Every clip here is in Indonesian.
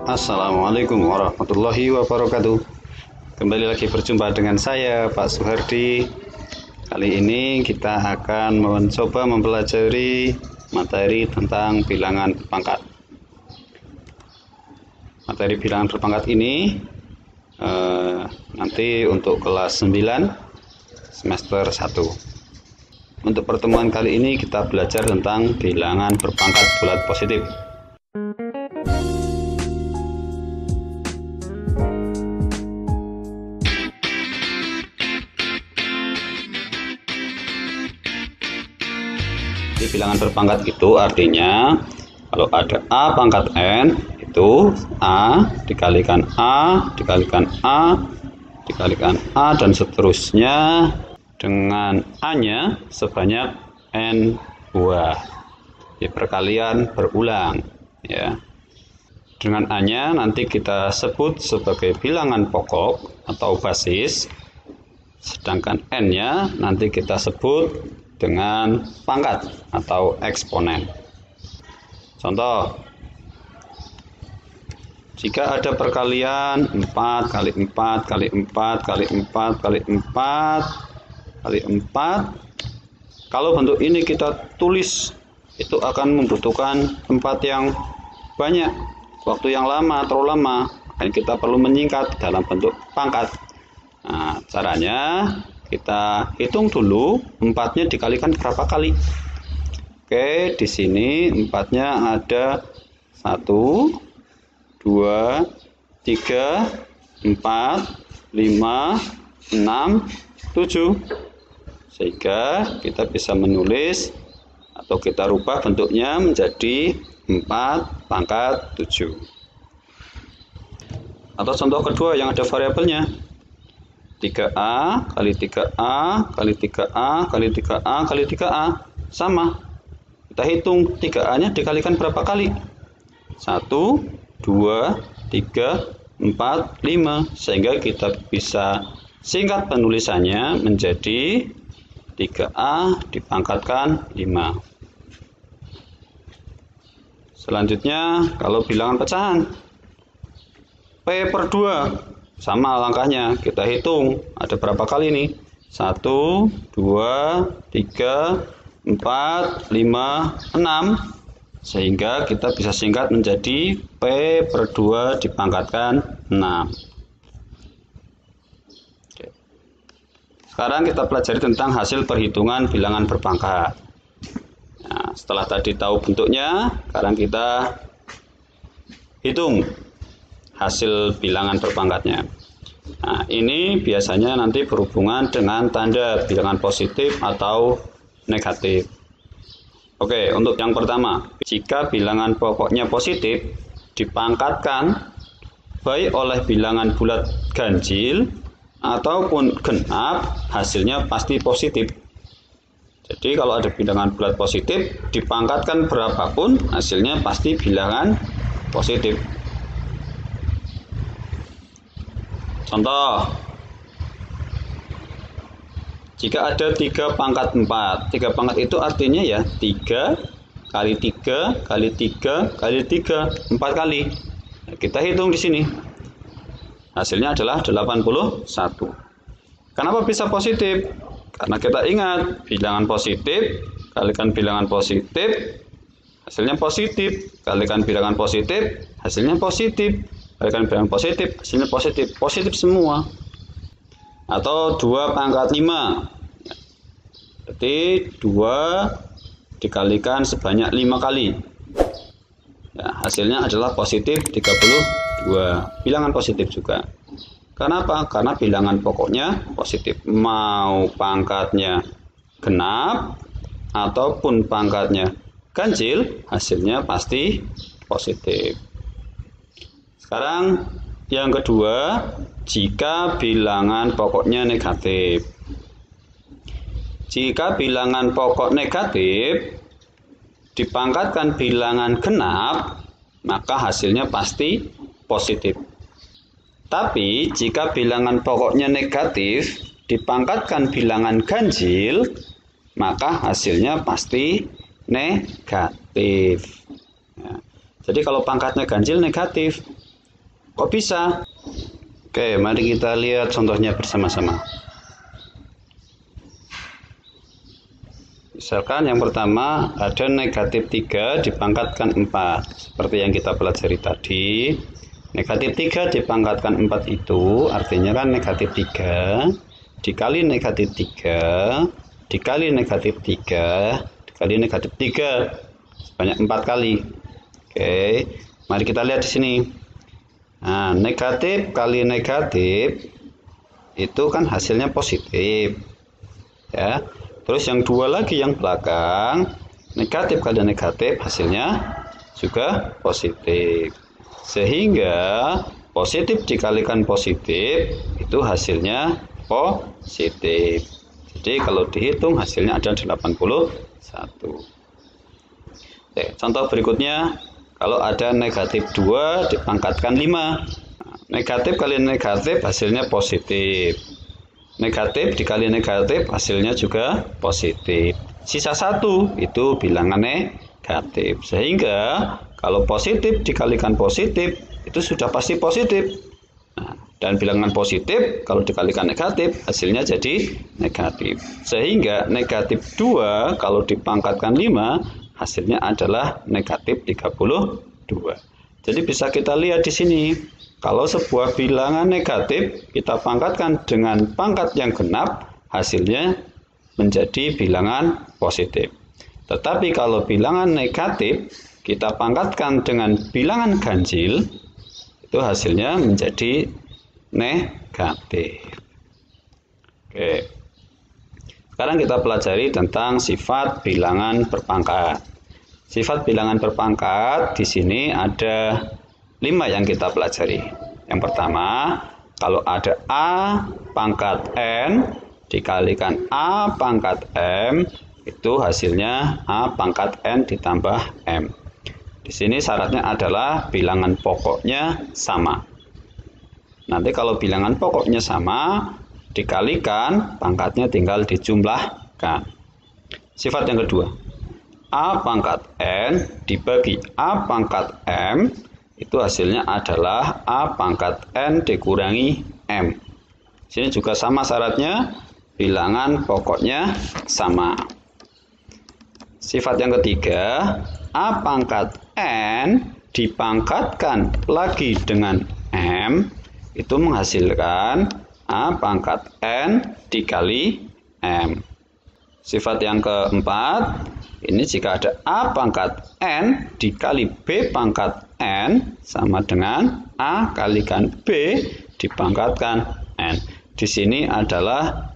Assalamualaikum warahmatullahi wabarakatuh. Kembali lagi berjumpa dengan saya, Pak Suhardi. Kali ini kita akan mencoba mempelajari materi tentang bilangan berpangkat. Materi bilangan berpangkat ini nanti untuk kelas 9 semester 1. Untuk pertemuan kali ini kita belajar tentang bilangan berpangkat bulat positif. Di bilangan berpangkat itu artinya kalau ada A pangkat N itu A dikalikan A dikalikan A dikalikan A dan seterusnya dengan A-nya sebanyak N buah. Di perkalian berulang ya. Dengan A-nya nanti kita sebut sebagai bilangan pokok atau basis, sedangkan N-nya nanti kita sebut dengan pangkat atau eksponen. Contoh, jika ada perkalian 4 kali 4 kali 4 kali 4 kali 4 kali 4, kalau bentuk ini kita tulis, itu akan membutuhkan tempat yang banyak, waktu yang lama, terlalu lama, dan kita perlu menyingkat dalam bentuk pangkat. Nah, caranya kita hitung dulu 4-nya dikalikan berapa kali. Oke, di sini 4-nya ada 1, 2, 3, 4, 5, 6, 7. Sehingga kita bisa menulis atau kita rubah bentuknya menjadi 4 pangkat 7. Atau contoh kedua yang ada variabelnya. 3A kali 3A kali 3A kali 3A kali 3A sama. Kita hitung 3A-nya dikalikan berapa kali? 1, 2, 3, 4, 5. Sehingga kita bisa singkat penulisannya menjadi 3A dipangkatkan 5. Selanjutnya kalau bilangan pecahan P per 2 sama langkahnya, kita hitung ada berapa kali nih? 1, 2, 3, 4, 5, 6. Sehingga kita bisa singkat menjadi P per 2 dipangkatkan 6. Oke. Sekarang kita pelajari tentang hasil perhitungan bilangan berpangkat. Nah, setelah tadi tahu bentuknya, sekarang kita hitung hasil bilangan berpangkatnya. Nah, ini biasanya nanti berhubungan dengan tanda bilangan positif atau negatif. Oke, untuk yang pertama, jika bilangan pokoknya positif dipangkatkan baik oleh bilangan bulat ganjil ataupun genap, hasilnya pasti positif. Jadi kalau ada bilangan bulat positif dipangkatkan berapapun, hasilnya pasti bilangan positif. Contoh, jika ada 3 pangkat 4, 3 pangkat itu artinya ya 3 kali 3 kali 3 kali 3, 4 kali. Nah, kita hitung di sini. Hasilnya adalah 81. Kenapa bisa positif? Karena kita ingat, bilangan positif kalikan bilangan positif, hasilnya positif. Kalikan bilangan positif, hasilnya positif. Kalikan bilangan positif, hasilnya positif. Positif semua. Atau 2 pangkat 5. Berarti 2 dikalikan sebanyak 5 kali. Ya, hasilnya adalah positif 32. Bilangan positif juga. Kenapa? Karena bilangan pokoknya positif. Mau pangkatnya genap ataupun pangkatnya ganjil, hasilnya pasti positif. Sekarang yang kedua, jika bilangan pokoknya negatif. Jika bilangan pokok negatif dipangkatkan bilangan genap, maka hasilnya pasti positif. Tapi jika bilangan pokoknya negatif dipangkatkan bilangan ganjil, maka hasilnya pasti negatif. Ya. Jadi kalau pangkatnya ganjil negatif, Kok bisa? Oke, mari kita lihat contohnya bersama-sama. Misalkan yang pertama ada negatif 3 dipangkatkan 4. Seperti yang kita pelajari tadi. Negatif 3 dipangkatkan 4 itu artinya kan negatif 3 dikali negatif 3 dikali negatif 3 dikali negatif 3 sebanyak 4 kali. Oke, mari kita lihat di sini. Nah, negatif kali negatif itu kan hasilnya positif. Ya. Terus yang dua lagi yang belakang, negatif kali negatif hasilnya juga positif. Sehingga positif dikalikan positif itu hasilnya positif. Jadi kalau dihitung hasilnya ada 81. Oke, contoh berikutnya, kalau ada negatif 2 dipangkatkan 5. Negatif kali negatif hasilnya positif. Negatif dikali negatif hasilnya juga positif. Sisa 1 itu bilangan negatif. Sehingga kalau positif dikalikan positif itu sudah pasti positif. Nah, dan bilangan positif kalau dikalikan negatif hasilnya jadi negatif. Sehingga negatif 2 kalau dipangkatkan 5 hasilnya adalah negatif 32. Jadi bisa kita lihat di sini. Kalau sebuah bilangan negatif kita pangkatkan dengan pangkat yang genap, hasilnya menjadi bilangan positif. Tetapi kalau bilangan negatif kita pangkatkan dengan bilangan ganjil, itu hasilnya menjadi negatif. Oke. Sekarang kita pelajari tentang sifat bilangan berpangkat. Sifat bilangan berpangkat di sini ada 5 yang kita pelajari. Yang pertama, kalau ada A pangkat N dikalikan A pangkat M, itu hasilnya A pangkat N ditambah M. Di sini syaratnya adalah bilangan pokoknya sama. Nanti kalau bilangan pokoknya sama, dikalikan, pangkatnya tinggal dijumlahkan. Sifat yang kedua, A pangkat N dibagi A pangkat M, itu hasilnya adalah A pangkat N dikurangi M. Sini juga sama syaratnya, bilangan pokoknya sama. Sifat yang ketiga, A pangkat N dipangkatkan lagi dengan M, itu menghasilkan A pangkat N dikali M. Sifat yang keempat, ini jika ada A pangkat N dikali B pangkat N sama dengan A kalikan B dipangkatkan N. Di sini adalah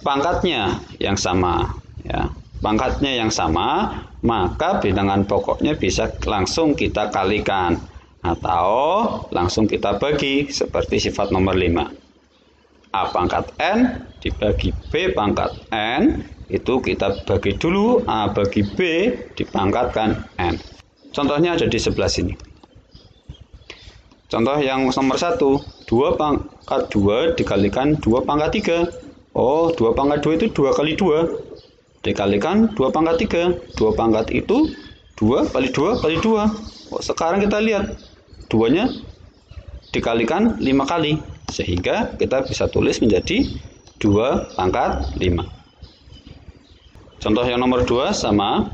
pangkatnya yang sama. Ya. Pangkatnya yang sama, maka bilangan pokoknya bisa langsung kita kalikan. Atau langsung kita bagi seperti sifat nomor 5. A pangkat N dibagi B pangkat N, itu kita bagi dulu A bagi B dipangkatkan N. Contohnya ada di sebelah sini. Contoh yang nomor 1, 2 pangkat 2 dikalikan 2 pangkat 3. Oh, 2 pangkat 2 itu 2 kali 2. Dikalikan 2 pangkat 3. 2 pangkat itu 2 kali 2 kali 2. Oh, sekarang kita lihat 2-nya dikalikan 5 kali. Sehingga kita bisa tulis menjadi 2 pangkat 5. Contoh yang nomor 2 sama.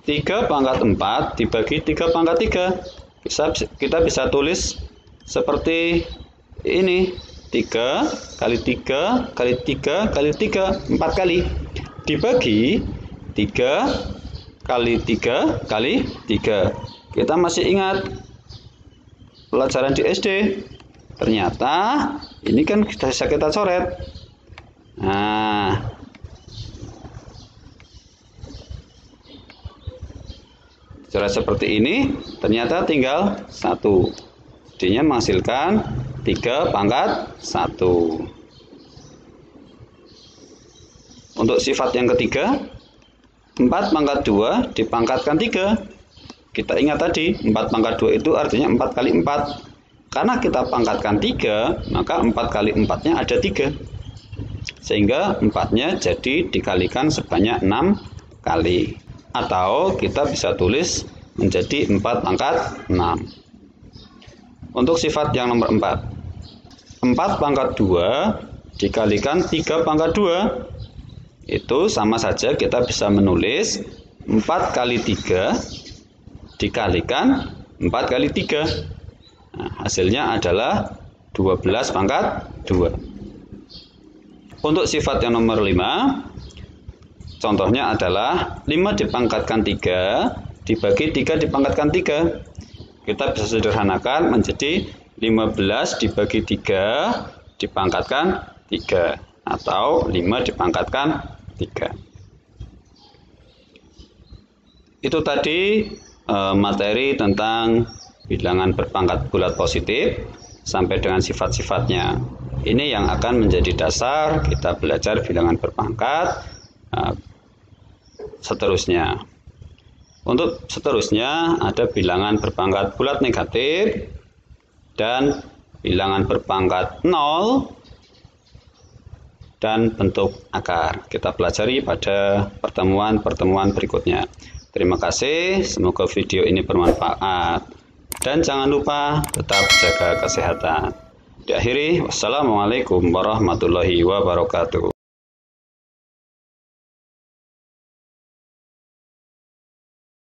3 pangkat 4 dibagi 3 pangkat 3. Kita bisa tulis seperti ini. 3 kali 3 kali 3 kali 3. 4 kali. Dibagi 3 kali 3 kali 3. Kita masih ingat pelajaran di SD. Ternyata ini kan bisa kita coret. Nah, coret seperti ini, ternyata tinggal 1. Jadinya menghasilkan 3 pangkat 1. Untuk sifat yang ketiga, 4 pangkat 2 dipangkatkan 3. Kita ingat tadi, 4 pangkat 2 itu artinya 4 kali 4. Karena kita pangkatkan 3, maka 4 kali 4-nya ada 3. Sehingga 4-nya jadi dikalikan sebanyak 6 kali. Atau kita bisa tulis menjadi 4 pangkat 6. Untuk sifat yang nomor 4. 4 pangkat 2 dikalikan 3 pangkat 2. Itu sama saja kita bisa menulis 4 kali 3 dikalikan 4 kali 3. Nah, hasilnya adalah 12 pangkat 2. Untuk sifat yang nomor 5, contohnya adalah 5 dipangkatkan 3 dibagi 3 dipangkatkan 3. Kita bisa sederhanakan menjadi 15 dibagi 3 dipangkatkan 3 atau 5 dipangkatkan 3. Itu tadi materi tentang bilangan berpangkat bulat positif sampai dengan sifat-sifatnya. Ini yang akan menjadi dasar kita belajar bilangan berpangkat seterusnya. Untuk seterusnya ada bilangan berpangkat bulat negatif dan bilangan berpangkat 0 dan bentuk akar. Kita pelajari pada pertemuan-pertemuan berikutnya. Terima kasih, semoga video ini bermanfaat. Dan jangan lupa tetap jaga kesehatan. Diakhiri, wassalamualaikum warahmatullahi wabarakatuh.